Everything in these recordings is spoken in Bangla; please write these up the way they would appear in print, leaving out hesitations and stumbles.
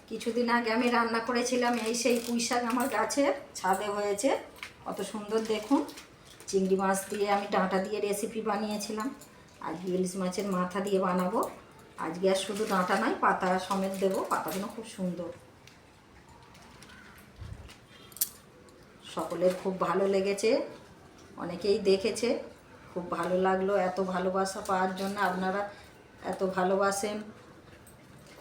কিছুদিন আগে আমি রান্না করেছিলাম এই সেই পুঁই শাক, আমার গাছের ছাদে হয়েছে, কত সুন্দর দেখুন। চিংড়ি মাছ দিয়ে আমি ডাঁটা দিয়ে রেসিপি বানিয়েছিলাম, আজকে ইলিশ মাছের মাথা দিয়ে বানাবো। আজকে আর শুধু ডাঁটা নয়, পাতা সমেত দেবো, পাতাগুলো খুব সুন্দর। সকলের খুব ভালো লেগেছে, অনেকেই দেখেছে, খুব ভালো লাগলো। এত ভালোবাসা পাওয়ার জন্য, আপনারা এত ভালোবাসেন,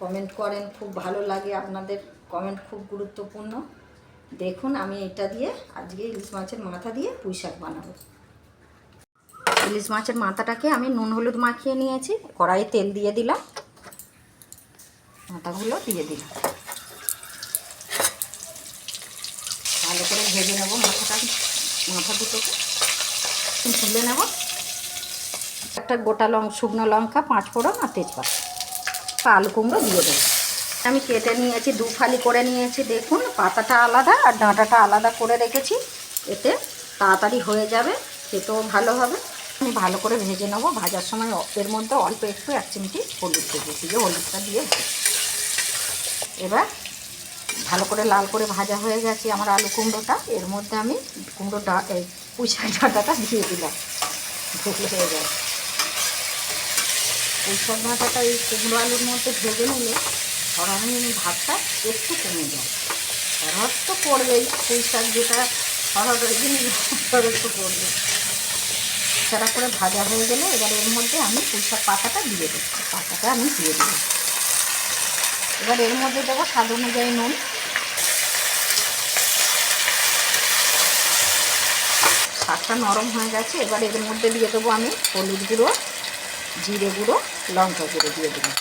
কমেন্ট করেন, খুব ভালো লাগে। আপনাদের কমেন্ট খুব গুরুত্বপূর্ণ। দেখুন আমি এটা দিয়ে আজকে ইলিশ মাছের মাথা দিয়ে পুঁই শাক বানাবো। ইলিশ মাছের মাথাটাকে আমি নুন হলুদ মাখিয়ে নিয়েছি, কড়াইয়ে তেল দিয়ে দিলাম, মাথাগুলো দিয়ে দিলাম, ভালো করে ভেজে নেবো। মাথা দুটোকে তুলে নেব। একটা গোটা শুকনো লঙ্কা, 5 ফোড়ন আর তেজপাতা, আলু কুমড়ো দিয়ে দেবো। আমি কেটে নিয়েছি, 2 ফালি করে নিয়েছি। দেখুন পাতাটা আলাদা আর ডাঁটাটা আলাদা করে রেখেছি, এতে তাড়াতাড়ি হয়ে যাবে, খেতেও ভালো হবে। আমি ভালো করে ভেজে নেবো। ভাজার সময় এর মধ্যে অল্প একটু 1 চিমটি হলুদ দেবো, দিয়ে হলুদটা দিয়ে এবার ভালো করে লাল করে ভাজা হয়ে গেছে আমার আলু কুমড়োটা। এর মধ্যে আমি পুঁই শাক ডাঁটাটা দিয়ে দিলাম, ঢুকলে হয়ে যাবে। পুঁই শাক ডাঁটাটা এই কুমড়ো আলুর মধ্যে ভেজে নিলে সরাসরি ভাতটা একটু কমে যায়। সরহর তো পড়বেই, পুঁই শাক যেটা সরহর জিনিস একটু পড়বে। ছাড়া করে ভাজা হয়ে গেলে এবার এর মধ্যে আমি পুঁই শাক পাতাটা দিয়ে দেবো, পাতাটা আমি দিয়ে দেবো। এবার এর মধ্যে দেবো স্বাদ অনুযায়ী নুন। শাকটা নরম হয়ে গেছে, এবার এর মধ্যে দিয়ে দেবো আমি হলুদ গুঁড়ো, জিরে গুঁড়ো, লঙ্কা গুঁড়ো দিয়ে দেবো।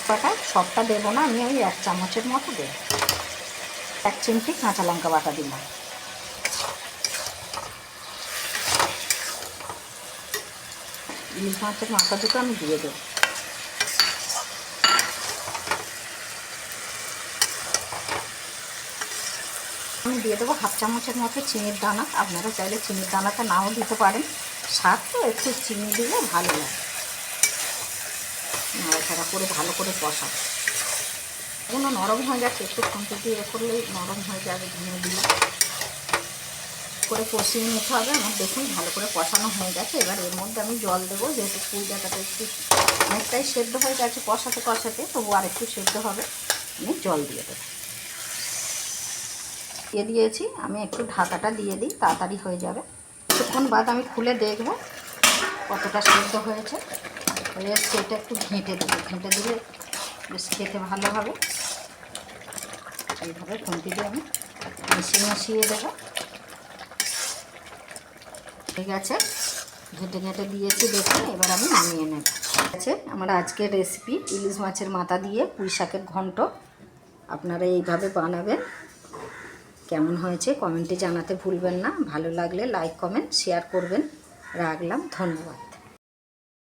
বাটা সবটা দেবো না, আমি ওই 1 চামচের মতো দেবো। 1 চিমটি কাঁচা লঙ্কা বাটা দিলাম। ইলিশ মাছের মাথা দুটো আমি দিয়ে দেবো। আমি দিয়ে দেবো 1/2 চামচের মতো চিনির দানা। আপনারা চাইলে চিনির দানাটা নাও দিতে পারেন, স্বাদ তো একটু চিনি দিলে ভালো লাগে। নাড়াচাড়া করে ভালো করে কষাবো। এগুলো নরম হয়ে গেছে, একটু খুন্তি দিয়ে করলেই নরম হয়ে যাবে। ধনে দিলে করে কষিয়ে নিতে হবে। আমার দেখুন ভালো করে কষানো হয়ে গেছে। এবার এর মধ্যে আমি জল দেবো, যেহেতু পুঁই ডাঁটাটা একটু অনেকটাই সেদ্ধ হয়ে গেছে কষাতে কষাতে, তবু আর একটু সেদ্ধ হবে, আমি জল দিয়ে দেবো। দিয়ে দিয়েছি, আমি একটু ঢাকাটা দিয়ে দিই, তাড়াতাড়ি হয়ে যাবে। কিছুক্ষণ বাদ আমি খুলে দেখব কতটা সেদ্ধ হয়েছে। এসছে, এটা একটু ঘেঁটে দেবো, ঘেঁটে দিলে বেশ খেতে ভালো হবে। এইভাবে খুন্তি দিয়ে আমি মিশিয়ে দেবো। ঠিক আছে, ঘেঁটে ঘেঁটে দিয়েছি দেখুন। এবার আমি নামিয়ে নেব। ঠিক আছে, আমার আজকের রেসিপি ইলিশ মাছের মাথা দিয়ে পুঁই শাকের ঘন্ট। আপনারা এইভাবে বানাবেন। কেমন হয়েছে কমেন্টে জানাতে ভুলবেন না। ভালো লাগলে লাইক কমেন্ট শেয়ার করবেন। রাখলাম, ধন্যবাদ।